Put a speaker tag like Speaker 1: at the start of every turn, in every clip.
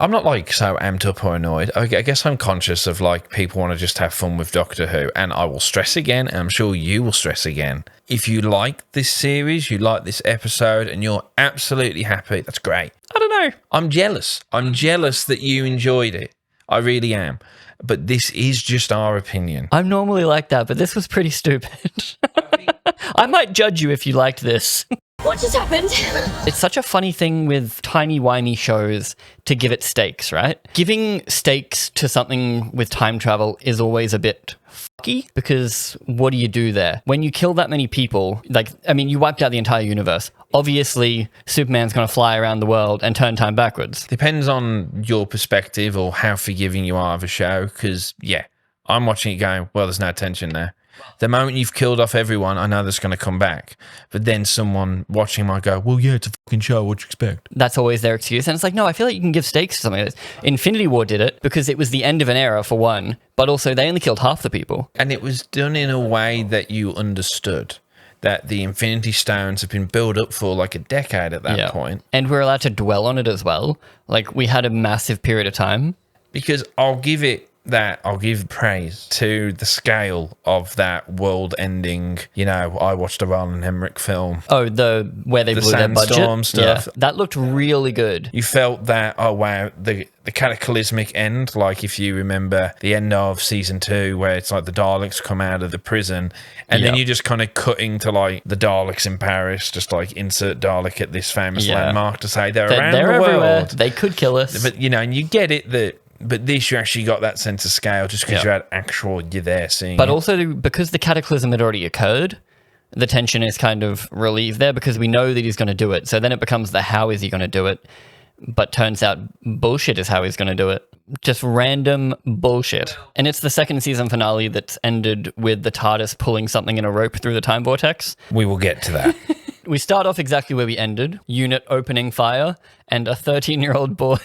Speaker 1: I'm not like so amped up or annoyed. I guess I'm conscious of like people want to just have fun with Doctor Who, and I will stress again, and I'm sure you will stress again. If you like this series, you like this episode, and you're absolutely happy, that's great.
Speaker 2: I don't know.
Speaker 1: I'm jealous. I'm jealous that you enjoyed it. I really am. But this is just our opinion.
Speaker 2: I'm normally like that, but this was pretty stupid. I might judge you if you liked this.
Speaker 3: What just happened?
Speaker 2: It's such a funny thing with timey-wimey shows to give it stakes, right? Giving stakes to something with time travel is always a bit fucky, because what do you do there? When you kill that many people, you wiped out the entire universe. Obviously, Superman's going to fly around the world and turn time backwards.
Speaker 1: Depends on your perspective or how forgiving you are of a show, because, yeah, I'm watching it going, well, there's no tension there. The moment you've killed off everyone, I know that's going to come back. But then someone watching might go, well, yeah, it's a fucking show. What do you expect?
Speaker 2: That's always their excuse. And it's like, no, I feel like you can give stakes to something like this. Infinity War did it because it was the end of an era, for one. But also, they only killed half the people.
Speaker 1: And it was done in a way that you understood that the Infinity Stones have been built up for like a decade at that point.
Speaker 2: And we're allowed to dwell on it as well. Like, we had a massive period of time.
Speaker 1: Because I'll give praise to the scale of that world-ending, I watched a Roland Emmerich film.
Speaker 2: Oh, where they blew their budget?
Speaker 1: Sandstorm stuff.
Speaker 2: Yeah, that looked really good.
Speaker 1: You felt that, oh wow, the cataclysmic end, like if you remember the end of season 2 where it's like the Daleks come out of the prison and then you're just kind of cutting to like the Daleks in Paris, just like insert Dalek at this famous landmark to say they're around the
Speaker 2: everywhere.
Speaker 1: world.
Speaker 2: They could kill us.
Speaker 1: But, and you get it but this, you actually got that sense of scale just because you're there seeing
Speaker 2: But
Speaker 1: it.
Speaker 2: also, because the cataclysm had already occurred, the tension is kind of relieved there because we know that he's going to do it. So then it becomes the how is he going to do it? But turns out bullshit is how he's going to do it. Just random bullshit. And it's the second season finale that's ended with the TARDIS pulling something in a rope through the time vortex.
Speaker 1: We will get to that.
Speaker 2: We start off exactly where we ended. Unit opening fire and a 13-year-old boy.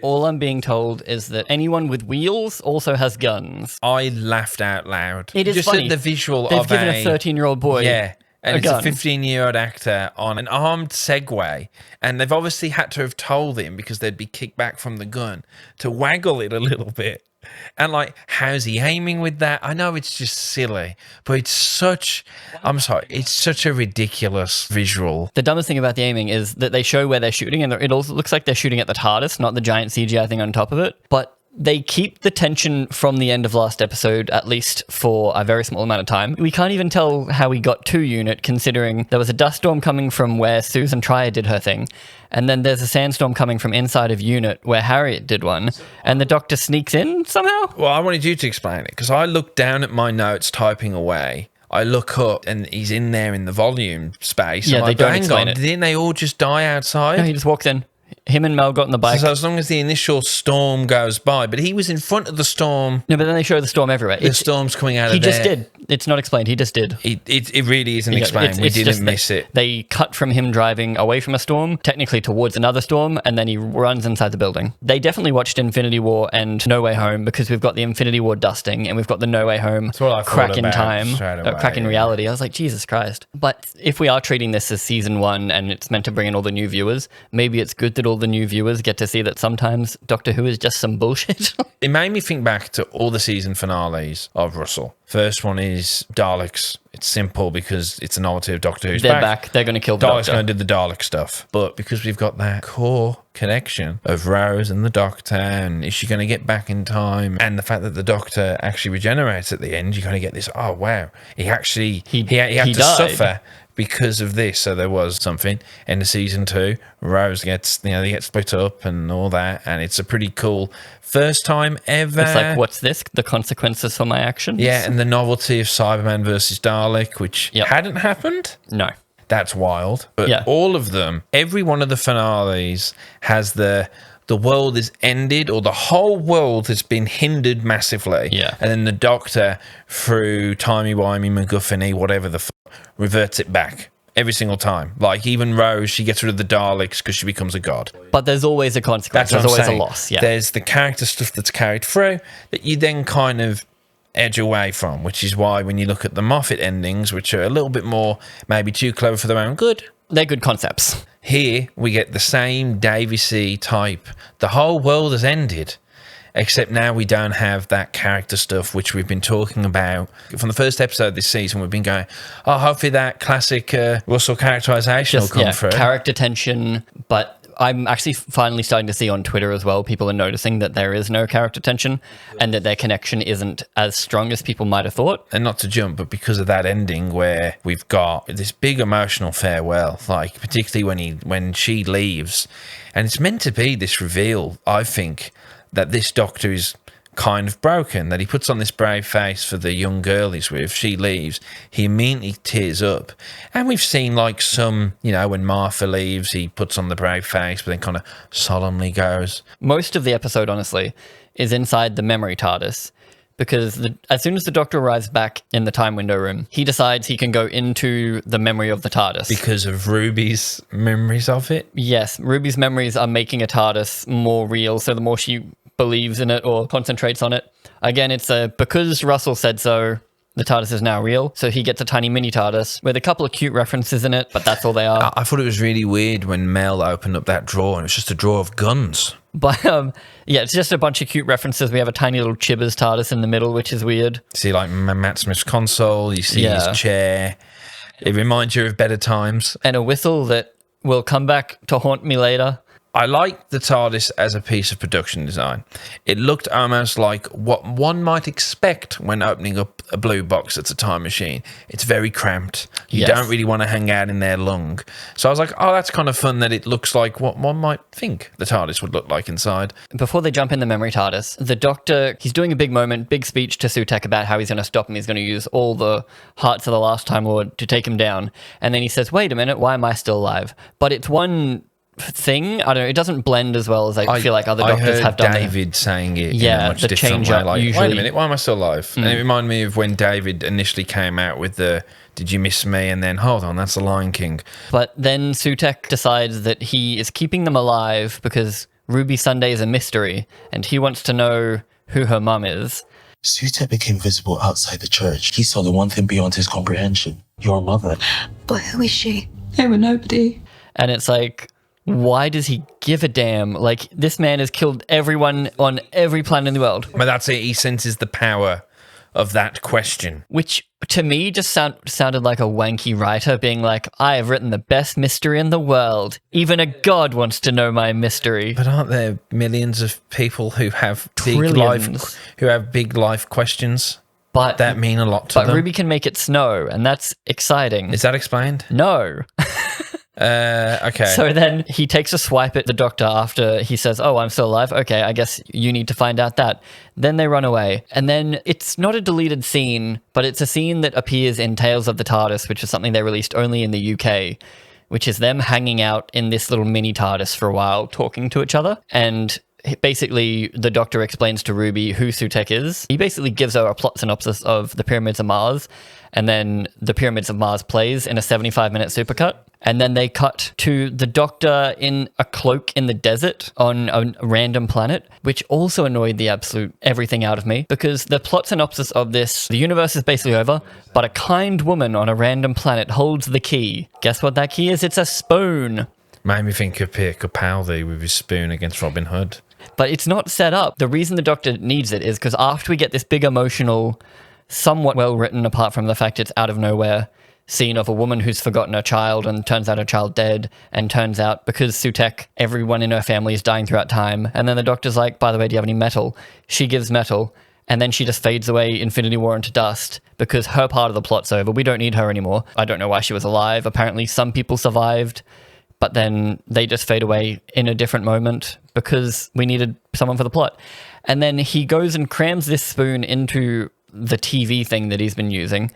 Speaker 2: All I'm being told is that anyone with wheels also has guns.
Speaker 1: I laughed out loud.
Speaker 2: It is
Speaker 1: just
Speaker 2: funny.
Speaker 1: At the visual
Speaker 2: They've
Speaker 1: of
Speaker 2: given a 13-year-old boy
Speaker 1: and it's
Speaker 2: gun.
Speaker 1: a 15-year-old actor on an armed Segway, and they've obviously had to have told him, because they'd be kicked back from the gun, to waggle it a little bit. And like, how's he aiming with that? I know it's just silly, but it's such a ridiculous visual.
Speaker 2: The dumbest thing about the aiming is that they show where they're shooting, and it also looks like they're shooting at the TARDIS, not the giant CGI thing on top of it. But they keep the tension from the end of last episode, at least for a very small amount of time. We can't even tell how we got to Unit, considering there was a dust storm coming from where Susan Trier did her thing, and then there's a sandstorm coming from inside of Unit where Harriet did one, and the Doctor sneaks in somehow?
Speaker 1: Well, I wanted you to explain it, because I looked down at my notes typing away. I look up and he's in there in the volume space.
Speaker 2: Yeah, they don't explain it.
Speaker 1: Didn't they all just die outside?
Speaker 2: No, he just walks in. Him and Mel got on the bike.
Speaker 1: So as long as the initial storm goes by, but he was in front of the storm.
Speaker 2: No, but then they show the storm everywhere.
Speaker 1: The storm's coming out of there.
Speaker 2: He just did. It's not explained. He just did.
Speaker 1: It really isn't explained. We didn't miss it.
Speaker 2: They cut from him driving away from a storm, technically towards another storm, and then he runs inside the building. They definitely watched Infinity War and No Way Home, because we've got the Infinity War dusting and we've got the No Way Home crack in time, crack in reality. I was like, Jesus Christ. But if we are treating this as season 1 and it's meant to bring in all the new viewers, maybe it's good that all the new viewers get to see that sometimes Doctor Who is just some bullshit.
Speaker 1: It made me think back to all the season finales of Russell. First one is Daleks. It's simple because it's a novelty of Doctor Who's
Speaker 2: They're back. They're going to kill the
Speaker 1: Dalek's
Speaker 2: Doctor.
Speaker 1: going to do the Dalek stuff. But because we've got that core connection of Rose and the Doctor, and is she going to get back in time? And the fact that the Doctor actually regenerates at the end, you're going to get this, oh, wow. He had to suffer because of this. So there was something in the season 2. Rose gets, they get split up and all that. And it's a pretty cool first time ever.
Speaker 2: It's like, what's this? The consequences for my actions?
Speaker 1: Yeah, and the novelty of Cyberman versus Dalek, which hadn't happened.
Speaker 2: No.
Speaker 1: That's wild. But all of them, every one of the finales has the world is ended, or the whole world has been hindered massively.
Speaker 2: Yeah.
Speaker 1: And then the Doctor, through timey-wimey, MacGuffin-y, whatever reverts it back. Every single time. Like, even Rose, she gets rid of the Daleks because she becomes a god.
Speaker 2: But there's always a consequence. There's always a loss. Yeah.
Speaker 1: There's the character stuff that's carried through that you then kind of edge away from, which is why when you look at the Moffat endings, which are a little bit more maybe too clever for their own good,
Speaker 2: they're good concepts.
Speaker 1: Here, we get the same Davies type. The whole world has ended. Except now we don't have that character stuff, which we've been talking about. From the first episode this season, we've been going, oh, hopefully that classic Russell characterization will come through.
Speaker 2: Character tension, but I'm actually finally starting to see on Twitter as well, people are noticing that there is no character tension and that their connection isn't as strong as people might have thought.
Speaker 1: And not to jump, but because of that ending where we've got this big emotional farewell, like particularly when she leaves, and it's meant to be this reveal, I think, that this doctor is kind of broken, that he puts on this brave face for the young girl he's with. She leaves, he immediately tears up. And we've seen like some, when Martha leaves, he puts on the brave face, but then kind of solemnly goes.
Speaker 2: Most of the episode, honestly, is inside the memory TARDIS, because as soon as the doctor arrives back in the time window room, he decides he can go into the memory of the TARDIS.
Speaker 1: Because of Ruby's memories of it?
Speaker 2: Yes, Ruby's memories are making a TARDIS more real, so the more she believes in it or concentrates on it. Again, it's because Russell said so, the TARDIS is now real, so he gets a tiny mini TARDIS with a couple of cute references in it, but that's all they are.
Speaker 1: I thought it was really weird when Mel opened up that drawer and it was just a drawer of guns.
Speaker 2: But it's just a bunch of cute references. We have a tiny little Chibbers TARDIS in the middle, which is weird.
Speaker 1: See, like Matt Smith's console, you see his chair. It reminds you of better times.
Speaker 2: And a whistle that will come back to haunt me later.
Speaker 1: I like the TARDIS as a piece of production design. It looked almost like what one might expect when opening up a blue box that's a time machine. It's very cramped. You don't really want to hang out in there long. So I was like, oh, that's kind of fun that it looks like what one might think the TARDIS would look like inside.
Speaker 2: Before they jump in the memory TARDIS, the Doctor, he's doing a big moment, big speech to Sutekh about how he's going to stop him. He's going to use all the hearts of the last Time Lord to take him down. And then he says, wait a minute, why am I still alive? But it's one thing, I don't know, it doesn't blend as well as I feel like other doctors have done.
Speaker 1: David saying it in a much different way. Like,
Speaker 2: usually,
Speaker 1: wait a minute, why am I still alive? And it reminded me of when David initially came out with the "Did you miss me?" and then hold on, that's the Lion King.
Speaker 2: But then Sutekh decides that he is keeping them alive because Ruby Sunday is a mystery and he wants to know who her mum is.
Speaker 3: Sutekh became visible outside the church. He saw the one thing beyond his comprehension. Your mother.
Speaker 4: But who is she?
Speaker 5: They were nobody.
Speaker 2: And it's like, why does he give a damn? Like, this man has killed everyone on every planet in the world.
Speaker 1: But that's it. He senses the power of that question.
Speaker 2: Which, to me, just sounded like a wanky writer being like, I have written the best mystery in the world. Even a god wants to know my mystery.
Speaker 1: But aren't there millions of people who have big life questions? But that mean a lot to them.
Speaker 2: But Ruby can make it snow, and that's exciting.
Speaker 1: Is that explained?
Speaker 2: No.
Speaker 1: Okay.
Speaker 2: So then he takes a swipe at the Doctor after he says, oh, I'm still alive. Okay, I guess you need to find out that. Then they run away. And then it's not a deleted scene, but it's a scene that appears in Tales of the TARDIS, which is something they released only in the UK, which is them hanging out in this little mini TARDIS for a while, talking to each other. And basically, the Doctor explains to Ruby who Sutekh is. He basically gives her a plot synopsis of the Pyramids of Mars, and then the Pyramids of Mars plays in a 75-minute supercut. And then they cut to the Doctor in a cloak in the desert on a random planet, which also annoyed the absolute everything out of me, because the plot synopsis of this, the universe is basically over, but a kind woman on a random planet holds the key. Guess what that key is? It's a spoon.
Speaker 1: Made me think of Peter Capaldi with his spoon against Robin Hood.
Speaker 2: But it's not set up. The reason the Doctor needs it is because after we get this big emotional, somewhat well-written, apart from the fact it's out of nowhere, scene of a woman who's forgotten her child and turns out her child dead, and turns out because Sutekh, everyone in her family is dying throughout time, and then the Doctor's like, by the way, do you have any metal? She gives metal, and then she just fades away Infinity War into dust because her part of the plot's over. We don't need her anymore. I don't know why she was alive. Apparently some people survived, but then they just fade away in a different moment because we needed someone for the plot. And then he goes and crams this spoon into the TV thing that he's been using.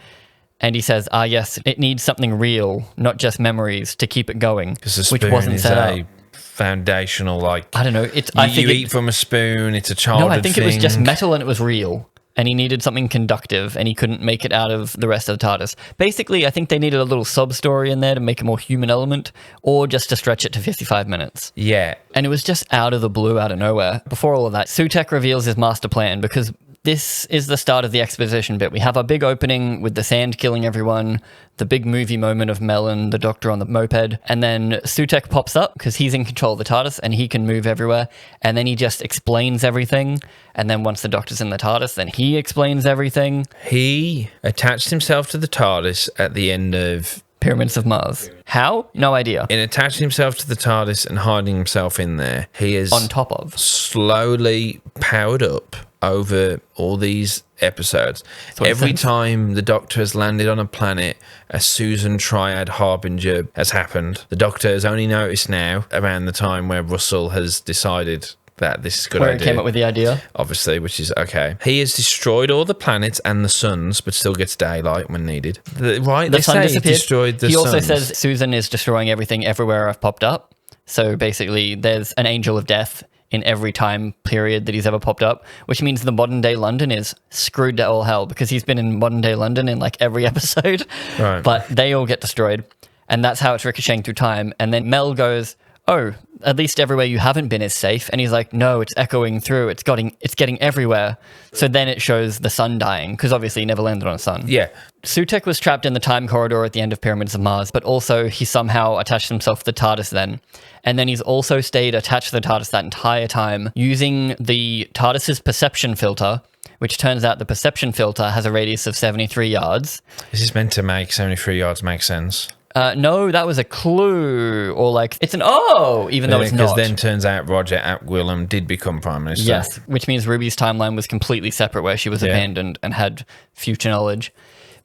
Speaker 2: And he says, yes, it needs something real, not just memories, to keep it going, which wasn't set up.
Speaker 1: Foundational, like,
Speaker 2: I don't know.
Speaker 1: You eat from a spoon. It's a childhood
Speaker 2: No, I think
Speaker 1: thing.
Speaker 2: It was just metal and it was real. And he needed something conductive, and he couldn't make it out of the rest of the TARDIS. Basically, I think they needed a little sub story in there to make a more human element, or just to stretch it to 55 minutes.
Speaker 1: Yeah.
Speaker 2: And it was just out of the blue, out of nowhere. Before all of that, Sutekh reveals his master plan, because This is the start of the exposition bit. We have our big opening with the sand killing everyone, the big movie moment of Mel and the Doctor on the moped, and then Sutekh pops up because he's in control of the TARDIS and he can move everywhere, and then he just explains everything, and then once the Doctor's in the TARDIS, then he explains everything.
Speaker 1: He attached himself to the TARDIS at the end of
Speaker 2: Pyramids of Mars. How? No idea.
Speaker 1: In attaching himself to the TARDIS and hiding himself in there, he is
Speaker 2: On top of.
Speaker 1: slowly powered up over all these episodes. Every time the Doctor has landed on a planet, a Susan Triad Harbinger has happened. The Doctor has only noticed now, around the time where Russell has decided that this is a good
Speaker 2: Where
Speaker 1: idea.
Speaker 2: he came up with the idea.
Speaker 1: Obviously, which is okay. He has destroyed all the planets and the suns, but still gets daylight when needed. Right?
Speaker 2: The
Speaker 1: They
Speaker 2: sun
Speaker 1: say he
Speaker 2: disappeared.
Speaker 1: destroyed the
Speaker 2: He also
Speaker 1: suns.
Speaker 2: says Susan is destroying everything everywhere I've popped up. So basically, there's an angel of death in every time period that he's ever popped up, which means the modern day London is screwed to all hell because he's been in modern day London in like every episode.
Speaker 1: Right.
Speaker 2: But they all get destroyed. And that's how it's ricocheting through time. And then Mel goes, oh, at least everywhere you haven't been is safe. And he's like, no, it's echoing through. It's getting everywhere. So then it shows the sun dying because obviously he never landed on a sun.
Speaker 1: Yeah.
Speaker 2: Sutekh was trapped in the time corridor at the end of Pyramids of Mars, but also he somehow attached himself to the TARDIS then. And then he's also stayed attached to the TARDIS that entire time using the TARDIS's perception filter, which turns out the perception filter has a radius of 73 yards.
Speaker 1: This is meant to make 73 yards make sense.
Speaker 2: No, that was a clue. Or like, it's an even though it's
Speaker 1: Because
Speaker 2: not.
Speaker 1: then turns out Roger Atwillam did become Prime Minister.
Speaker 2: Yes, which means Ruby's timeline was completely separate where she was abandoned and had future knowledge.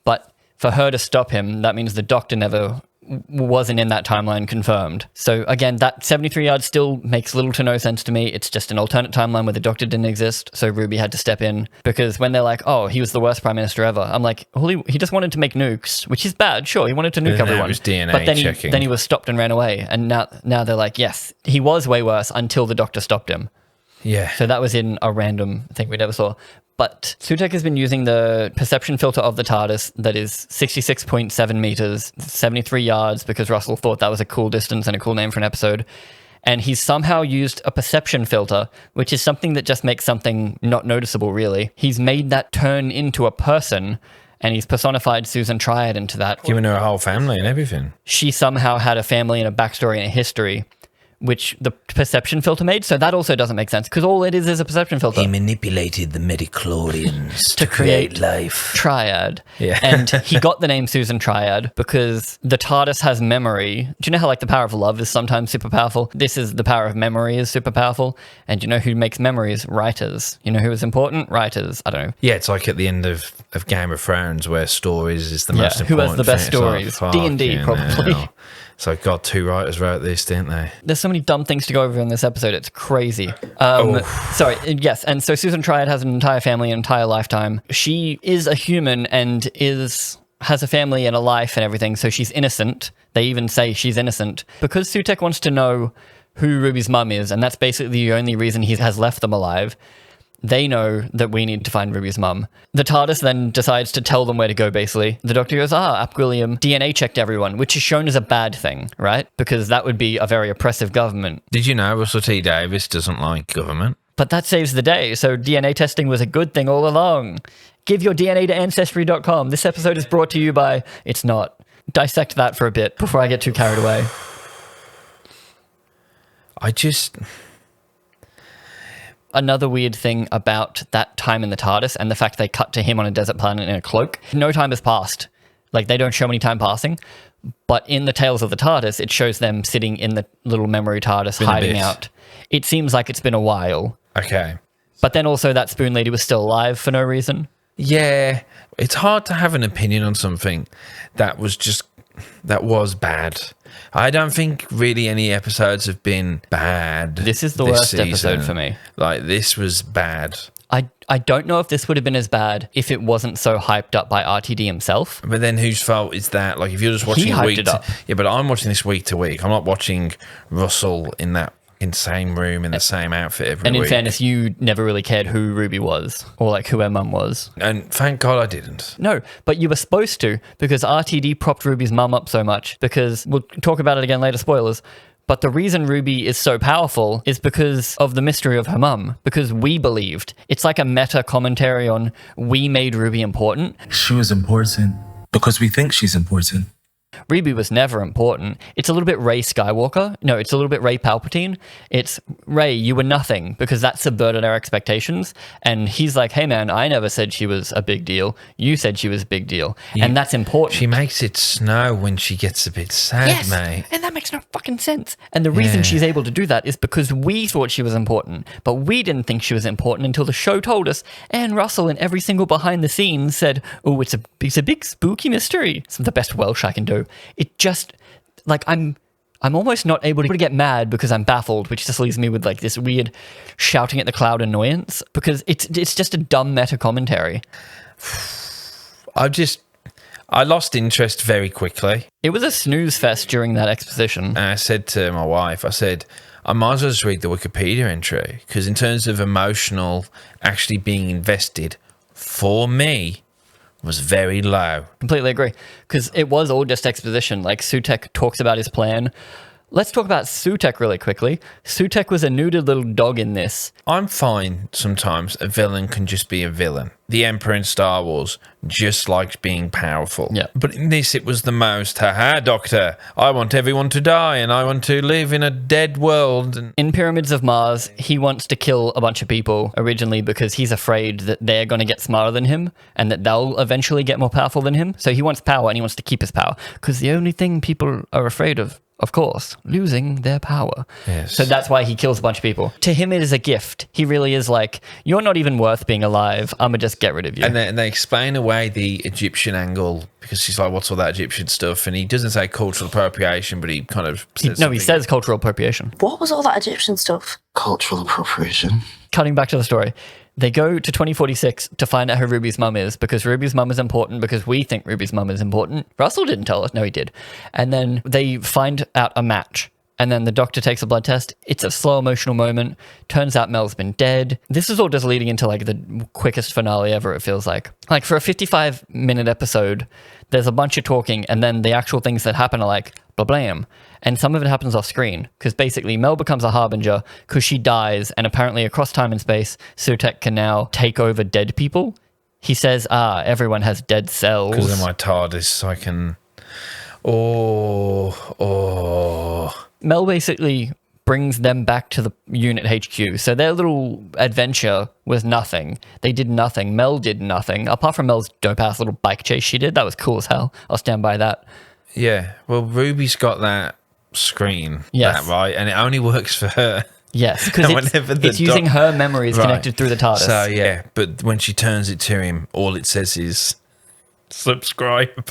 Speaker 2: But for her to stop him, that means the Doctor never wasn't in that timeline confirmed. So again, that 73 yards still makes little to no sense to me. It's just an alternate timeline where the Doctor didn't exist, so Ruby had to step in. Because when they're like, oh, he was the worst Prime Minister ever, I'm like, well, he just wanted to make nukes, which is bad. Sure, he wanted to nuke
Speaker 1: But
Speaker 2: everyone.
Speaker 1: it was DNA
Speaker 2: but then
Speaker 1: checking.
Speaker 2: then he was stopped and ran away. And now they're like, yes, he was way worse until the Doctor stopped him.
Speaker 1: Yeah.
Speaker 2: So that was in a random thing we never saw. But Sutekh has been using the perception filter of the TARDIS that is 66.7 meters, 73 yards, because Russell thought that was a cool distance and a cool name for an episode. And he's somehow used a perception filter, which is something that just makes something not noticeable, really. He's made that turn into a person, and he's personified Susan Triad into that.
Speaker 1: Giving her a whole family and everything.
Speaker 2: She somehow had a family and a backstory and a history, which the perception filter made. So that also doesn't make sense because all it is a perception filter.
Speaker 1: He manipulated the midichlorians
Speaker 2: To create
Speaker 1: life.
Speaker 2: Triad.
Speaker 1: Yeah.
Speaker 2: And he got the name Susan Triad because the TARDIS has memory. Do you know how like the power of love is sometimes super powerful? This is the power of memory is super powerful. And you know who makes memories? Writers. You know who is important? Writers. I don't know.
Speaker 1: Yeah, it's like at the end of Game of Thrones where stories is the most
Speaker 2: who
Speaker 1: important
Speaker 2: has the best
Speaker 1: thing. It's
Speaker 2: stories?
Speaker 1: like,
Speaker 2: D&D
Speaker 1: fucking
Speaker 2: probably.
Speaker 1: hell. So God, 2 writers wrote this, didn't they?
Speaker 2: There's so many dumb things to go over in this episode. It's crazy. Sorry. Yes. And so Susan Triad has an entire family, an entire lifetime. She is a human and has a family and a life and everything. So she's innocent. They even say she's innocent because Sutekh wants to know who Ruby's mum is. And that's basically the only reason he has left them alive. They know that we need to find Ruby's mum. The TARDIS then decides to tell them where to go, basically. The Doctor goes, Apguillium DNA checked everyone, which is shown as a bad thing, right? Because that would be a very oppressive government.
Speaker 1: Did you know Russell T Davies doesn't like government?
Speaker 2: But that saves the day, so DNA testing was a good thing all along. Give your DNA to Ancestry.com. This episode is brought to you by... It's not. Dissect that for a bit before I get too carried away. Another weird thing about that time in the TARDIS and the fact they cut to him on a desert planet in a cloak, no time has passed. Like, they don't show any time passing. But in the Tales of the TARDIS, it shows them sitting in the little memory TARDIS hiding out. It seems like it's been a while.
Speaker 1: Okay.
Speaker 2: But then also that spoon lady was still alive for no reason.
Speaker 1: Yeah, it's hard to have an opinion on something that was bad. I don't think really any episodes have been bad.
Speaker 2: This is the worst episode for me.
Speaker 1: Like, this was bad.
Speaker 2: I don't know if this would have been as bad if it wasn't so hyped up by RTD himself.
Speaker 1: But then whose fault is that? Like, if you're just watching
Speaker 2: hyped it up.
Speaker 1: Yeah, but I'm watching this week to week. I'm not watching Russell in that same room in the same outfit every
Speaker 2: And
Speaker 1: week.
Speaker 2: in fairness, you never really cared who Ruby was or like who her mum was.
Speaker 1: And thank God I didn't.
Speaker 2: No, but you were supposed to because RTD propped Ruby's mum up so much because we'll talk about it again later, spoilers. But the reason Ruby is so powerful is because of the mystery of her mum, because we believed. It's like a meta commentary on we made Ruby important.
Speaker 3: She was important because we think she's important.
Speaker 2: Ruby was never important. It's a little bit Rey Skywalker. No, it's a little bit Rey Palpatine. It's Rey, you were nothing, because that subverted our expectations. And he's like, hey man, I never said she was a big deal. You said she was a big deal. And that's important.
Speaker 1: She makes it snow when she gets a bit sad, mate.
Speaker 2: And that makes no fucking sense. And the reason she's able to do that is because we thought she was important, but we didn't think she was important until the show told us. And Russell in every single behind the scenes said, oh, it's a big spooky mystery. It's the best Welsh I can do. It just, like, I'm almost not able to get mad because I'm baffled, which just leaves me with like this weird shouting at the cloud annoyance, because it's just a dumb meta commentary.
Speaker 1: I lost interest very quickly.
Speaker 2: It was a snooze fest during that exposition.
Speaker 1: And I said to my wife, I might as well just read the Wikipedia entry, because in terms of emotional, actually being invested, for me, was very low.
Speaker 2: Completely agree, because it was all just exposition. Like, Sutekh talks about his plan. Let's talk about Sutekh really quickly. Sutekh was a neutered little dog in this.
Speaker 1: I'm fine sometimes a villain can just be a villain. The Emperor in Star Wars just likes being powerful.
Speaker 2: Yeah.
Speaker 1: But in this, it was the most, haha, Doctor, I want everyone to die and I want to live in a dead world. And
Speaker 2: in Pyramids of Mars, he wants to kill a bunch of people originally because he's afraid that they're going to get smarter than him and that they'll eventually get more powerful than him. So he wants power and he wants to keep his power, because the only thing people are afraid of course, losing their power.
Speaker 1: Yes.
Speaker 2: So that's why he kills a bunch of people. To him, it is a gift. He really is like, you're not even worth being alive. I'm going to just get rid of you.
Speaker 1: And they explain away the Egyptian angle, because she's like, what's all that Egyptian stuff? And he doesn't say cultural appropriation, but he kind of says
Speaker 2: he says cultural appropriation.
Speaker 4: What was all that Egyptian stuff?
Speaker 3: Cultural appropriation.
Speaker 2: Cutting back to the story. They go to 2046 to find out who Ruby's mum is, because Ruby's mum is important, because we think Ruby's mum is important. Russell didn't tell us. No, he did. And then they find out a match. And then the doctor takes a blood test. It's a slow emotional moment. Turns out Mel's been dead. This is all just leading into like the quickest finale ever, it feels like. Like, for a 55-minute episode, there's a bunch of talking, and then the actual things that happen are like, blah-blam. And some of it happens off screen, because basically Mel becomes a harbinger because she dies, and apparently across time and space, Sutekh can now take over dead people. He says, everyone has dead cells.
Speaker 1: because of my TARDIS, I can...
Speaker 2: Mel basically brings them back to the unit HQ. So their little adventure was nothing. They did nothing. Mel did nothing. Apart from Mel's dope-ass little bike chase she did. That was cool as hell. I'll stand by that.
Speaker 1: Yeah, well, Ruby's got that screen,
Speaker 2: Yes.
Speaker 1: that, right? And it only works for her.
Speaker 2: Yes, because it's using her memories connected through the TARDIS.
Speaker 1: So, yeah, but when she turns it to him, all it says is, subscribe.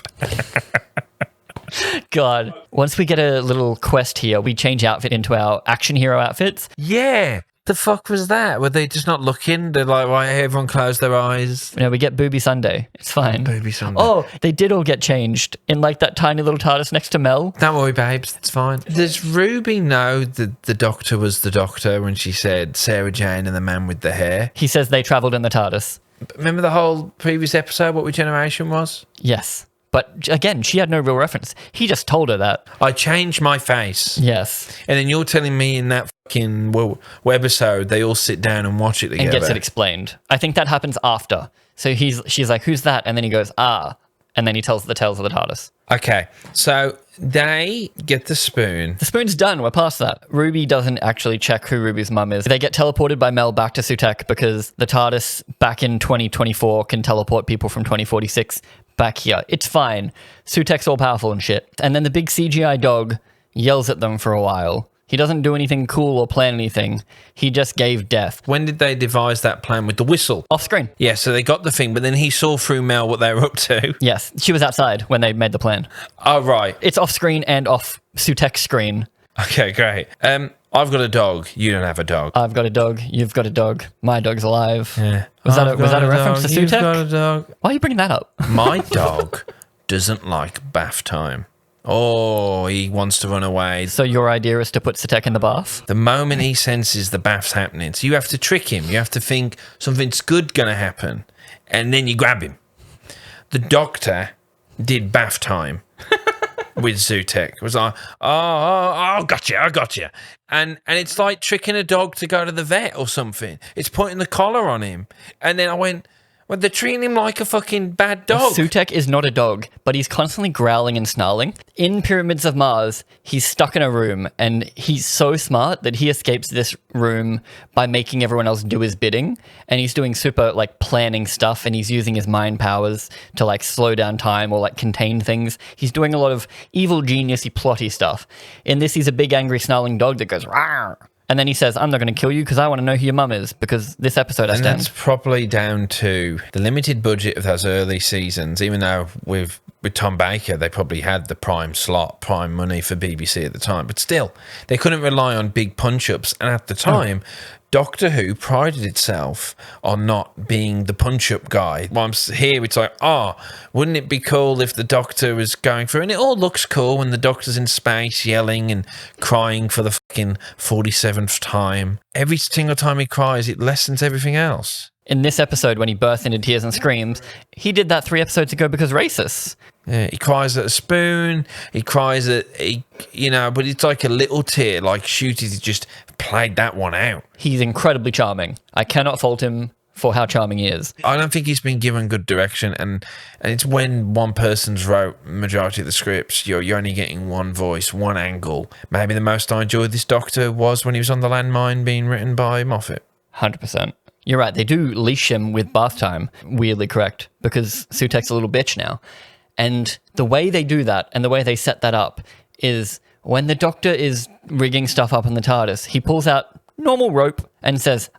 Speaker 2: God. Once we get a little quest here, we change outfit into our action hero outfits.
Speaker 1: Yeah. The fuck was that? Were they just not looking? They're like, why everyone closed their eyes?
Speaker 2: You know, we get Booby Sunday. It's fine.
Speaker 1: Booby Sunday.
Speaker 2: Oh, they did all get changed in like that tiny little TARDIS next to Mel.
Speaker 1: Don't worry, babes. It's fine. Does Ruby know that the doctor was the doctor when she said Sarah Jane and the man with the hair?
Speaker 2: He says they travelled in the TARDIS.
Speaker 1: Remember the whole previous episode, what generation was?
Speaker 2: Yes. But again, she had no real reference. He just told her that.
Speaker 1: I changed my face.
Speaker 2: Yes.
Speaker 1: And then you're telling me in that fucking webisode, they all sit down and watch it together.
Speaker 2: And gets it explained. I think that happens after. So she's like, who's that? And then he goes, and then he tells the tales of the TARDIS.
Speaker 1: Okay, so they get the spoon.
Speaker 2: The spoon's done. We're past that. Ruby doesn't actually check who Ruby's mum is. They get teleported by Mel back to Sutekh because the TARDIS back in 2024 can teleport people from 2046 back here. It's fine. Sutekh's all powerful and shit. And then the big CGI dog yells at them for a while. He doesn't do anything cool or plan anything. He just gave death.
Speaker 1: When did they devise that plan with the whistle?
Speaker 2: Off screen.
Speaker 1: Yeah, so they got the thing, but then he saw through Mel what they were up to.
Speaker 2: Yes, she was outside when they made the plan.
Speaker 1: Oh, right.
Speaker 2: It's off screen and off Sutekh's screen.
Speaker 1: Okay, great. I've got a dog. You don't have a dog.
Speaker 2: I've got a dog. You've got a dog. My dog's alive.
Speaker 1: Yeah.
Speaker 2: Was that a reference to
Speaker 1: You've
Speaker 2: Sutekh?
Speaker 1: got a dog.
Speaker 2: Why are you bringing that up?
Speaker 1: My dog doesn't like bath time. Oh, he wants to run away.
Speaker 2: So your idea is to put Sutekh in the bath?
Speaker 1: The moment he senses the bath's happening, so you have to trick him. You have to think something's good going to happen, and then you grab him. The doctor did bath time. with Sutekh. It was like, oh, gotcha, I gotcha. And it's like tricking a dog to go to the vet or something. It's putting the collar on him. And then I went, well, they're treating him like a fucking bad dog.
Speaker 2: Sutekh is not a dog, but he's constantly growling and snarling. In Pyramids of Mars, he's stuck in a room, and he's so smart that he escapes this room by making everyone else do his bidding. And he's doing super, like, planning stuff, and he's using his mind powers to, like, slow down time or, like, contain things. He's doing a lot of evil, genius-y, plotty stuff. In this, he's a big, angry, snarling dog that goes, rawr. And then he says, I'm not going to kill you because I want to know who your mum is, because this episode has to end.
Speaker 1: And that's probably down to the limited budget of those early seasons, even though with Tom Baker, they probably had the prime slot, prime money for BBC at the time. But still, they couldn't rely on big punch-ups. And at the time, Doctor Who prided itself on not being the punch-up guy. While I'm here, it's like, wouldn't it be cool if the Doctor was going through? And it all looks cool when the Doctor's in space yelling and crying for the fucking 47th time. Every single time he cries, it lessens everything else.
Speaker 2: In this episode, when he bursts into tears and screams, he did that 3 episodes ago because racist.
Speaker 1: Yeah, he cries at a spoon. He cries at, but it's like a little tear. Like Shooty's just played that one out.
Speaker 2: He's incredibly charming. I cannot fault him for how charming he is.
Speaker 1: I don't think he's been given good direction, and it's when one person's wrote majority of the scripts, you're only getting one voice, one angle. Maybe the most I enjoyed this Doctor was when he was on the Landmine being written by Moffat.
Speaker 2: 100%. You're right, they do leash him with bath time. Weirdly correct, because Sutekh's a little bitch now. And the way they do that, and the way they set that up, is when the Doctor is rigging stuff up in the TARDIS, he pulls out normal rope and says,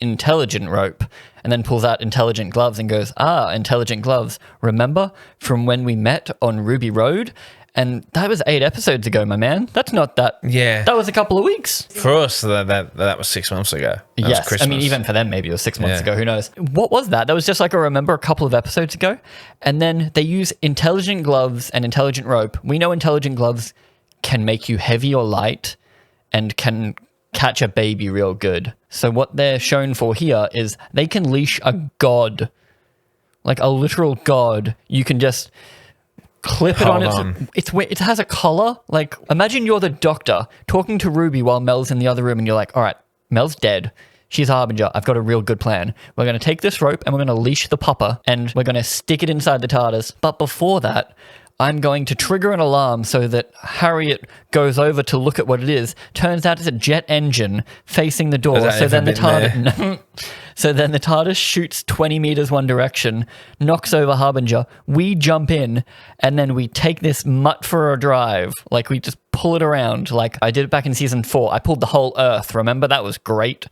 Speaker 2: intelligent rope. And then pulls out intelligent gloves and goes, intelligent gloves. Remember from when we met on Ruby Road? And that was 8 episodes ago, my man. That's not that.
Speaker 1: Yeah.
Speaker 2: That was a couple of weeks.
Speaker 1: For us, that was 6 months ago. That was Christmas.
Speaker 2: I mean, even for them, maybe it was 6 months ago. Who knows? What was that? That was just like I remember a couple of episodes ago. And then they use intelligent gloves and intelligent rope. We know intelligent gloves can make you heavy or light and can catch a baby real good. So what they're shown for here is they can leash a god, like a literal god. You can just clip it on. It has a collar. Like, imagine you're the Doctor talking to Ruby while Mel's in the other room, and you're like, all right, Mel's dead. She's a Harbinger. I've got a real good plan. We're going to take this rope and we're going to leash the pupper and we're going to stick it inside the TARDIS. But before that, I'm going to trigger an alarm so that Harriet goes over to look at what it is. Turns out it's a jet engine facing the door. So then the TARDIS shoots 20 meters one direction, knocks over Harbinger. We jump in, and then we take this mutt for a drive. Like, we just pull it around. Like I did it back in season 4. I pulled the whole Earth. Remember? That was great.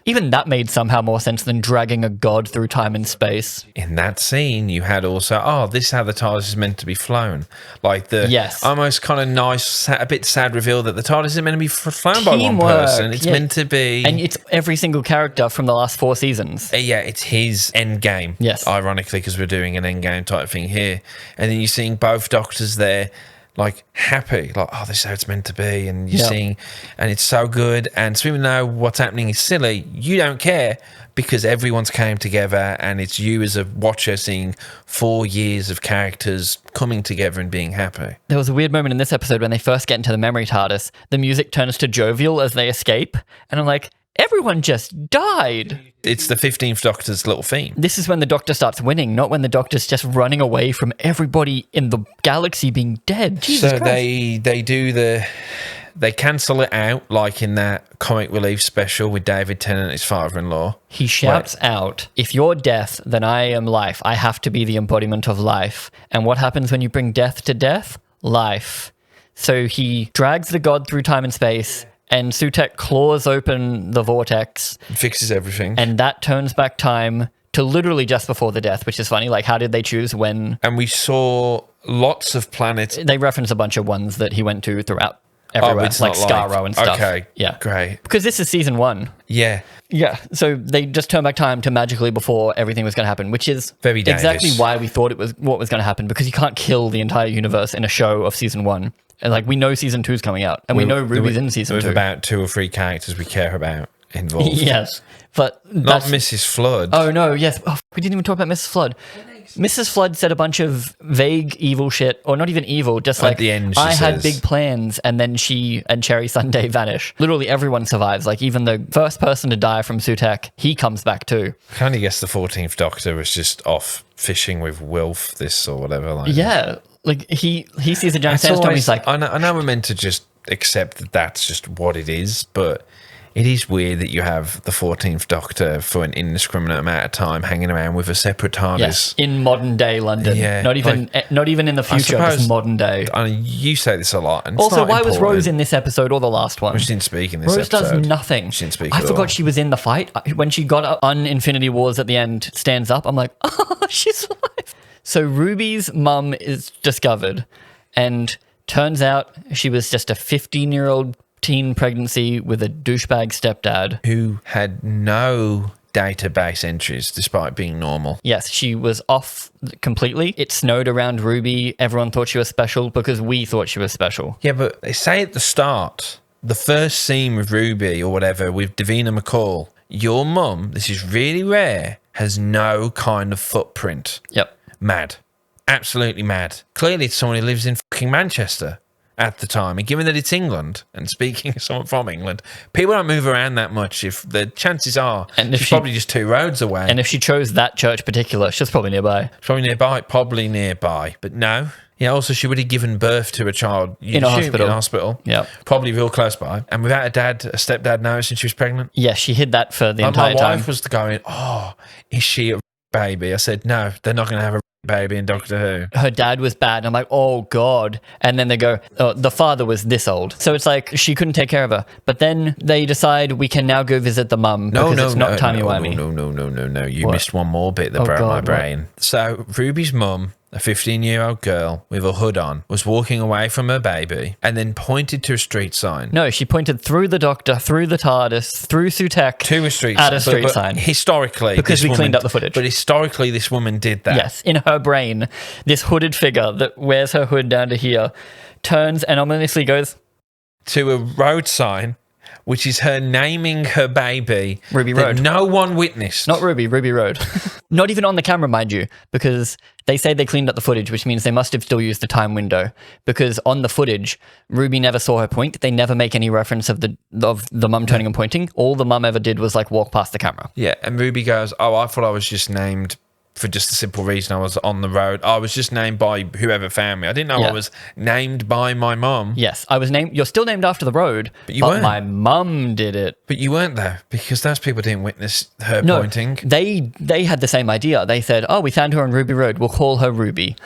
Speaker 2: Even that made somehow more sense than dragging a god through time and space.
Speaker 1: In that scene, you had also, this is how the TARDIS is meant to be flown. Like the almost kind of nice, a bit sad reveal that the TARDIS isn't meant to be flown by one person. It's meant to be...
Speaker 2: And it's every single character from the last 4 seasons.
Speaker 1: It's his end game.
Speaker 2: Yes.
Speaker 1: Ironically, because we're doing an end game type thing here. And then you're seeing both Doctors there, like, happy, like, this is how it's meant to be, and you're seeing, and it's so good, and so even though what's happening is silly, you don't care, because everyone's came together, and it's you as a watcher seeing 4 years of characters coming together and being happy.
Speaker 2: There was a weird moment in this episode when they first get into the memory TARDIS, the music turns to jovial as they escape, and I'm like, everyone just died.
Speaker 1: It's the 15th Doctor's little theme.
Speaker 2: This is when the Doctor starts winning, not when the Doctor's just running away from everybody in the galaxy being dead. Jesus Christ.
Speaker 1: They cancel it out, like in that comic relief special with David Tennant and his father-in-law.
Speaker 2: He shouts out, if you're death, then I am life. I have to be the embodiment of life. And what happens when you bring death to death? Life. So he drags the god through time and space, and Sutekh claws open the vortex.
Speaker 1: Fixes everything.
Speaker 2: And that turns back time to literally just before the death, which is funny. Like, how did they choose when?
Speaker 1: And we saw lots of planets.
Speaker 2: They reference a bunch of ones that he went to throughout everywhere, like Skaro and stuff.
Speaker 1: Okay,
Speaker 2: yeah.
Speaker 1: Great.
Speaker 2: Because this is season 1.
Speaker 1: Yeah.
Speaker 2: Yeah, so they just turned back time to magically before everything was going to happen, which is
Speaker 1: very Davies.
Speaker 2: Exactly why we thought it was what was going to happen, because you can't kill the entire universe in a show of season 1. And like, we know season 2 is coming out, and we know Ruby's in season 2.
Speaker 1: With about 2 or 3 characters we care about involved.
Speaker 2: Yes, but
Speaker 1: not Mrs. Flood.
Speaker 2: Oh no, yes. Oh, we didn't even talk about Mrs. Flood. Mrs. Flood said a bunch of vague evil shit, or not even evil, just like,
Speaker 1: the end, she
Speaker 2: I had
Speaker 1: says-
Speaker 2: big plans, and then she and Cherry Sunday vanish. Literally everyone survives. Like, even the first person to die from Sutekh, he comes back too.
Speaker 1: I can only guess the 14th Doctor was just off fishing with Wilf, this or whatever. Like
Speaker 2: Yeah. Like, he sees a giant
Speaker 1: It's
Speaker 2: sandstorm,
Speaker 1: always-
Speaker 2: he's like,
Speaker 1: I know we're meant to just accept that that's just what it is, but it is weird that you have the 14th Doctor for an indiscriminate amount of time hanging around with a separate TARDIS.
Speaker 2: yes, in modern day London.
Speaker 1: Yeah,
Speaker 2: Not even in the future,
Speaker 1: suppose-
Speaker 2: just modern day.
Speaker 1: I mean, you say this a lot. And it's
Speaker 2: Also,
Speaker 1: not
Speaker 2: why was
Speaker 1: important.
Speaker 2: Rose in this episode or the last one?
Speaker 1: She didn't speak in this
Speaker 2: Rose
Speaker 1: episode.
Speaker 2: does nothing.
Speaker 1: She didn't speak
Speaker 2: I
Speaker 1: at all.
Speaker 2: forgot she was in the fight. When she got up on Infinity Wars at the end, stands up, I'm like, oh, she's alive. So Ruby's mum is discovered, and turns out she was just a 15-year-old teen pregnancy with a douchebag stepdad.
Speaker 1: Who had no database entries despite being normal.
Speaker 2: Yes, she was off completely. It snowed around Ruby. Everyone thought she was special because we thought she was special.
Speaker 1: Yeah, but they say at the start, the first scene with Ruby or whatever with Davina McCall, your mum, this is really rare, has no kind of footprint.
Speaker 2: Yep.
Speaker 1: Mad. Absolutely mad. Clearly it's someone who lives in fucking Manchester at the time. And given that it's England, and speaking as someone from England, people don't move around that much. If the chances are,
Speaker 2: And if
Speaker 1: she's
Speaker 2: she-
Speaker 1: probably just 2 roads away.
Speaker 2: And if she chose that church particular, she's probably nearby.
Speaker 1: Probably nearby. But no. Yeah, also she would have given birth to a child
Speaker 2: In a hospital.
Speaker 1: In a hospital.
Speaker 2: Yep.
Speaker 1: Probably real close by. And without a stepdad noticing she was pregnant.
Speaker 2: Yeah, she hid that for the
Speaker 1: My
Speaker 2: entire time.
Speaker 1: wife was going, oh, is she a baby? I said, no, they're not going to have a baby in Doctor Who.
Speaker 2: Her dad was bad. And I'm like, oh, God. And then they go, oh, the father was this old. So it's like she couldn't take care of her. But then they decide we can now go visit the mum because it's not timey-wimey.
Speaker 1: No. You
Speaker 2: What?
Speaker 1: missed one more bit that
Speaker 2: Oh,
Speaker 1: broke
Speaker 2: God,
Speaker 1: my
Speaker 2: what?
Speaker 1: brain. So Ruby's mum, a 15-year-old girl with a hood on, was walking away from her baby and then pointed to a street sign.
Speaker 2: No, she pointed through the Doctor, through the TARDIS, through Sutekh.
Speaker 1: To a street
Speaker 2: At
Speaker 1: sign.
Speaker 2: a street sign.
Speaker 1: Historically.
Speaker 2: Because
Speaker 1: this
Speaker 2: we cleaned
Speaker 1: woman-
Speaker 2: up the footage.
Speaker 1: But historically, this woman did that.
Speaker 2: Yes, in her brain, this hooded figure that wears her hood down to here turns and ominously goes,
Speaker 1: To a road sign, which is her naming her baby.
Speaker 2: Ruby
Speaker 1: that
Speaker 2: Road.
Speaker 1: No one witnessed.
Speaker 2: not Ruby, Ruby Road. Not even on the camera, mind you, because they say they cleaned up the footage, which means they must have still used the time window. Because on the footage, Ruby never saw her point. They never make any reference of the mum turning and pointing. All the mum ever did was like walk past the camera.
Speaker 1: Yeah, and Ruby goes, oh, I thought I was just named for just the simple reason I was on the road. I was just named by whoever found me. I didn't know
Speaker 2: Yeah.
Speaker 1: I was named by my mum.
Speaker 2: Yes, I was named. You're still named after the road, but
Speaker 1: you weren't.
Speaker 2: my mum did it.
Speaker 1: But you weren't there because those people didn't witness her
Speaker 2: No,
Speaker 1: pointing.
Speaker 2: they had the same idea. They said, "Oh, we found her on Ruby Road. We'll call her Ruby."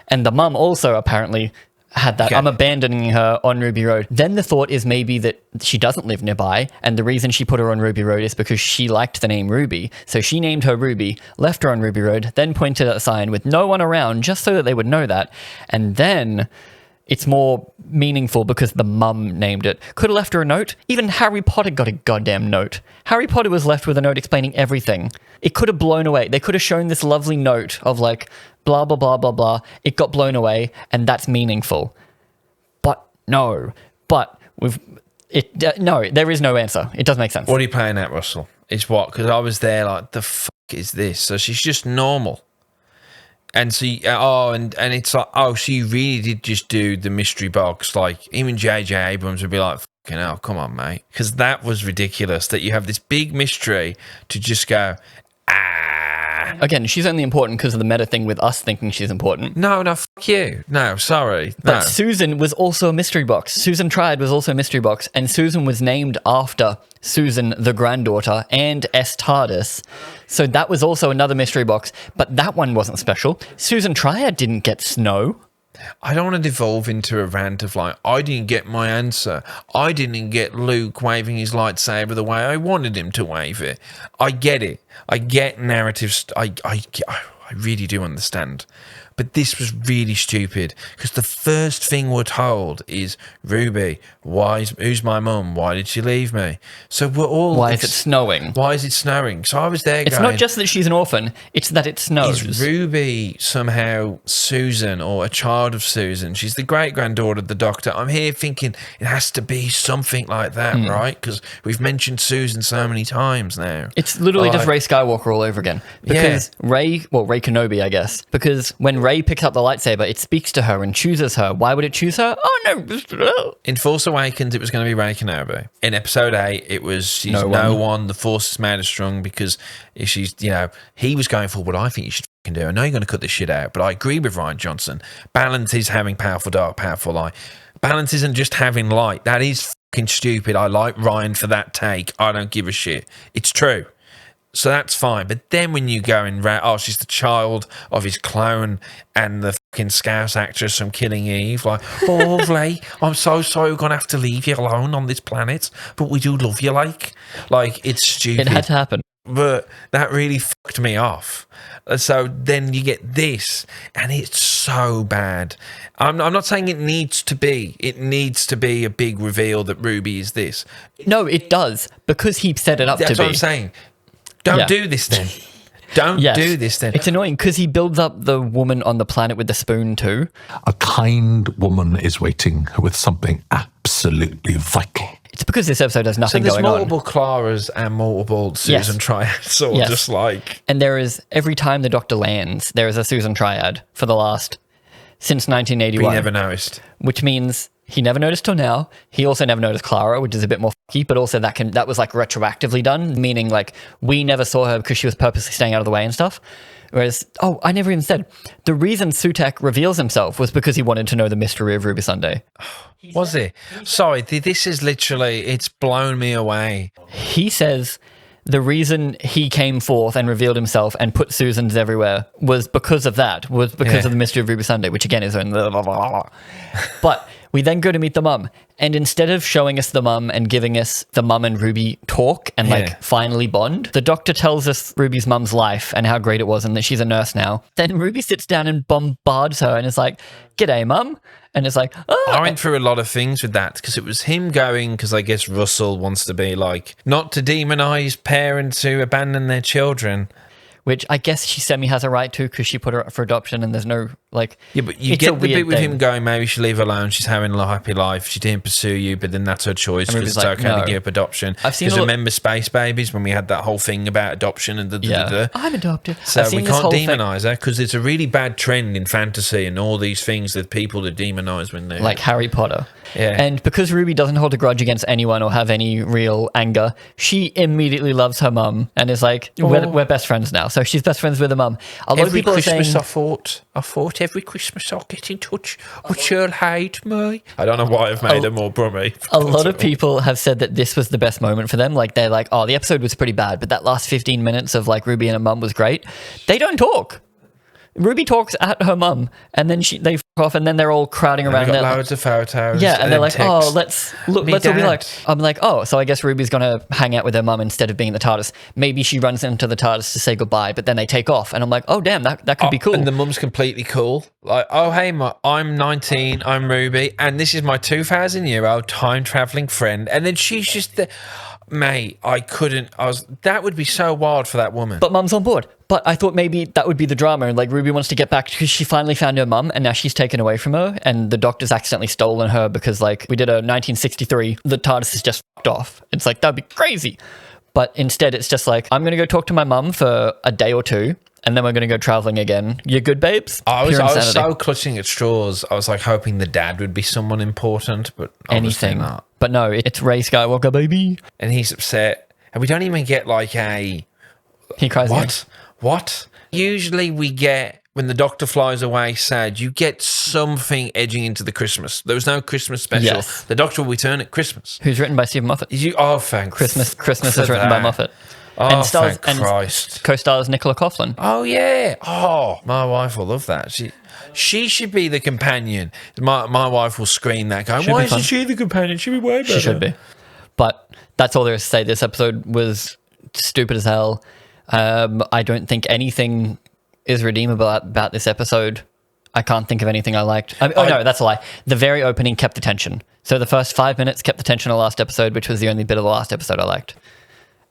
Speaker 2: And the mum also apparently had that.
Speaker 1: Okay.
Speaker 2: I'm abandoning her on Ruby Road. Then the thought is maybe that she doesn't live nearby, and the reason she put her on Ruby Road is because she liked the name Ruby. So she named her Ruby, left her on Ruby Road, then pointed at a sign with no one around, just so that they would know that. And then it's more meaningful because the mum named it. Could have left her a note. Even Harry Potter got a goddamn note. Harry Potter was left with a note explaining everything. It could have blown away. They could have shown this lovely note of like, blah, blah, blah, blah, blah. It got blown away, and that's meaningful. But no. But no, there is no answer. It does make sense.
Speaker 1: What are you playing at, Russell? It's what? Because I was there like, the fuck is this? So she's just normal. And so, and it's like, oh, she really did just do the mystery box. Like, even J.J. Abrams would be like, fucking hell, come on, mate. Because that was ridiculous that you have this big mystery to just go,
Speaker 2: Again, she's only important because of the meta thing with us thinking she's important.
Speaker 1: No, fuck you. No, sorry.
Speaker 2: But
Speaker 1: No.
Speaker 2: Susan was also a mystery box. Susan Triad was also a mystery box, and Susan was named after Susan, the granddaughter, and S. TARDIS. So that was also another mystery box, but that one wasn't special. Susan Triad didn't get snow.
Speaker 1: I don't want to devolve into a rant of like, I didn't get my answer. I didn't get Luke waving his lightsaber the way I wanted him to wave it. I get it. I get narratives. I really do understand. But this was really stupid because the first thing we're told is, Ruby, who's my mum? Why did she leave me? So we're all...
Speaker 2: Why is it snowing?
Speaker 1: Why is it snowing? So I was there
Speaker 2: It's not just that she's an orphan, it's that it snows.
Speaker 1: Is Ruby somehow Susan or a child of Susan? She's the great-granddaughter of the Doctor. I'm here thinking it has to be something like that, right? Because we've mentioned Susan so many times now.
Speaker 2: It's literally just Rey Skywalker all over again. Because Rey Kenobi, I guess. Because when Rey picks up the lightsaber, it speaks to her and chooses her. Why would it choose her? Oh, no.
Speaker 1: In Force Awakens, it was going to be Rey Kenobi. In Episode 8, it was she's no one. The Force has made her strong because she's, he was going for what I think you should fucking do. I know you're going to cut this shit out, but I agree with Ryan Johnson. Balance is having powerful dark, powerful light. Balance isn't just having light. That is fucking stupid. I like Ryan for that take. I don't give a shit. It's true. So that's fine. But then when you go and she's the child of his clone and the fucking Scouse actress from Killing Eve, like, lovely, I'm so sorry we're going to have to leave you alone on this planet, but we do love you, like it's stupid.
Speaker 2: It had to happen.
Speaker 1: But that really fucked me off. So then you get this, and it's so bad. I'm not saying it needs to be. It needs to be a big reveal that Ruby is this.
Speaker 2: No, it does, because he set it up to be.
Speaker 1: That's what I'm saying. Don't do this then. Don't do this then.
Speaker 2: It's annoying because he builds up the woman on the planet with the spoon too.
Speaker 5: A kind woman is waiting with something absolutely vital.
Speaker 2: It's because this episode has nothing
Speaker 1: going on. So
Speaker 2: going
Speaker 1: there's multiple Claras and multiple Susan triads, or just like...
Speaker 2: And there is, every time the Doctor lands, there is a Susan triad for the last... since 1981.
Speaker 1: We never noticed.
Speaker 2: Which means... he never noticed till now. He also never noticed Clara, which is a bit more fucky, but also that was like retroactively done, meaning like we never saw her because she was purposely staying out of the way and stuff. Whereas, I never even said, the reason Sutekh reveals himself was because he wanted to know the mystery of Ruby Sunday.
Speaker 1: Was it? Sorry, this is literally, it's blown me away.
Speaker 2: He says the reason he came forth and revealed himself and put Susans everywhere was because of that, was because of the mystery of Ruby Sunday, which again is... But... we then go to meet the mum, and instead of showing us the mum and giving us the mum and Ruby talk and finally bond, the Doctor tells us Ruby's mum's life and how great it was and that she's a nurse now. Then Ruby sits down and bombards her and is like, "G'day, mum." And it's like, oh.
Speaker 1: I went through a lot of things with that because it was him going, because I guess Russell wants to be like, not to demonise parents who abandon their children.
Speaker 2: Which I guess she semi has a right to because she put her up for adoption and there's no, like...
Speaker 1: Yeah, but you get the bit with him going, maybe she leave her alone, she's having a happy life, she didn't pursue you, but then that's her choice because it's like, okay to give up adoption. Because remember Space Babies when we had that whole thing about adoption and
Speaker 2: I'm adopted.
Speaker 1: So we can't demonise her because it's a really bad trend in fantasy and all these things that people that demonise when they're...
Speaker 2: like Harry Potter.
Speaker 1: Yeah.
Speaker 2: And because Ruby doesn't hold a grudge against anyone or have any real anger, she immediately loves her mum and is like, we're best friends now. So she's best friends with her mum. A lot of people
Speaker 1: Christmas
Speaker 2: are saying,
Speaker 1: I thought every Christmas I'll get in touch, but she'll hate me. I don't know why I've made her more brummy.
Speaker 2: A lot of people have said that this was the best moment for them. Like they're like, oh, the episode was pretty bad, but that last 15 minutes of like Ruby and her mum was great. They don't talk. Ruby talks at her mum, and then they f off, and then they're all crowding around.
Speaker 1: Got loads of photos.
Speaker 2: Yeah, and they're like, "Oh, let's all be like." I'm like, "Oh, so I guess Ruby's gonna hang out with her mum instead of being in the TARDIS. Maybe she runs into the TARDIS to say goodbye, but then they take off." And I'm like, "Oh, damn, that could be cool."
Speaker 1: And the mum's completely cool. Like, "Oh, hey, I'm 19, I'm Ruby, and this is my 2,000-year-old time traveling friend." And then she's just the. Mate, that would be so wild for that woman.
Speaker 2: But mum's on board. But I thought maybe that would be the drama. And like Ruby wants to get back because she finally found her mum and now she's taken away from her. And the Doctor's accidentally stolen her because like we did a 1963, the TARDIS is just fucked off. It's like, that'd be crazy. But instead it's just like, I'm going to go talk to my mum for a day or two. And then we're going to go traveling again. You good, babes?
Speaker 1: I was so clutching at straws. I was like hoping the dad would be someone important, but
Speaker 2: anything.
Speaker 1: Not.
Speaker 2: But no, it's Rey Skywalker, baby.
Speaker 1: And he's upset. And we don't even get like a...
Speaker 2: He cries
Speaker 1: What? Usually we get, when the Doctor flies away sad, you get something edging into the Christmas. There was no Christmas special.
Speaker 2: Yes.
Speaker 1: The Doctor will return at Christmas.
Speaker 2: Who's written by Stephen Moffat.
Speaker 1: Thank
Speaker 2: Christmas is written by Moffat.
Speaker 1: Oh,
Speaker 2: and stars,
Speaker 1: thank Christ.
Speaker 2: And co-stars Nicola Coughlan.
Speaker 1: Oh, yeah. Oh, my wife will love that. She should be the companion. My wife will scream that, going, why isn't she the companion? She'd be way better.
Speaker 2: She should be. But that's all there is to say. This episode was stupid as hell. I don't think anything is redeemable about this episode. I can't think of anything I liked. No, that's a lie. The very opening kept the tension. So the first 5 minutes kept the tension of the last episode, which was the only bit of the last episode I liked.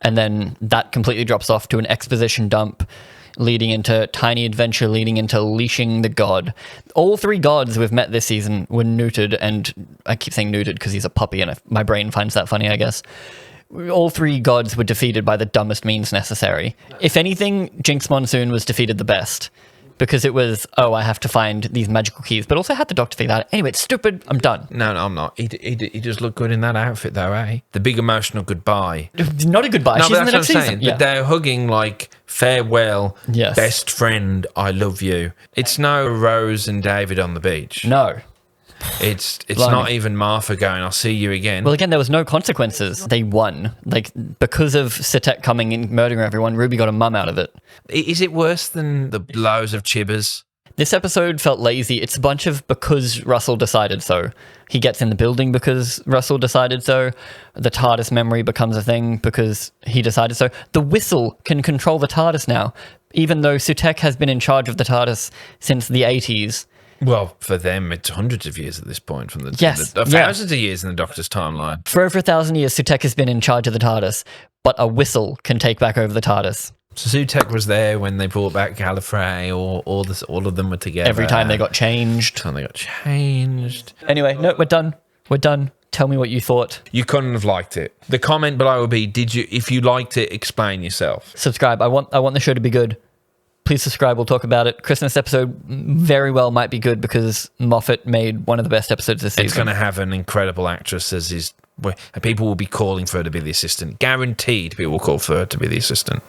Speaker 2: And then that completely drops off to an exposition dump, leading into tiny adventure, leading into leashing the god. All 3 gods we've met this season were neutered, and I keep saying neutered because he's a puppy, and my brain finds that funny, I guess. All 3 gods were defeated by the dumbest means necessary. If anything, Jinx Monsoon was defeated the best. Because it was, I have to find these magical keys, but also had the doctor figure that out. Anyway, it's stupid. I'm done.
Speaker 1: No, I'm not. He does look good in that outfit, though, eh? The big emotional goodbye.
Speaker 2: Not a goodbye.
Speaker 1: No,
Speaker 2: She's
Speaker 1: but
Speaker 2: in the
Speaker 1: that's
Speaker 2: next
Speaker 1: what I'm
Speaker 2: season.
Speaker 1: saying. They're hugging like, farewell,
Speaker 2: Yes.
Speaker 1: best friend, I love you. It's no Rose and David on the beach.
Speaker 2: No.
Speaker 1: It's
Speaker 2: Blimey.
Speaker 1: not even Martha going, I'll see you again.
Speaker 2: Well, again, there was no consequences. They won. Like, because of Sutekh coming and murdering everyone, Ruby got a mum out of it.
Speaker 1: Is it worse than the blows of Chibbers?
Speaker 2: This episode felt lazy. It's a bunch of because Russell decided so. He gets in the building because Russell decided so. The TARDIS memory becomes a thing because he decided so. The whistle can control the TARDIS now, even though Sutekh has been in charge of the TARDIS since the 80s.
Speaker 1: Well, for them, it's hundreds of years at this point. From the
Speaker 2: Yes,
Speaker 1: thousands of years in the Doctor's timeline.
Speaker 2: For over 1,000 years, Sutekh has been in charge of the TARDIS, but a whistle can take back over the TARDIS.
Speaker 1: So Sutekh was there when they brought back Gallifrey, or all of them were together.
Speaker 2: Every time they got changed. Anyway, no, we're done. We're done. Tell me what you thought.
Speaker 1: You couldn't have liked it. The comment below will be, if you liked it, explain yourself.
Speaker 2: Subscribe. I want the show to be good. Please subscribe. We'll talk about it. Christmas episode very well might be good because Moffat made one of the best episodes this season.
Speaker 1: It's going to have an incredible actress as his... People will be calling for her to be the assistant. Guaranteed people will call for her to be the assistant.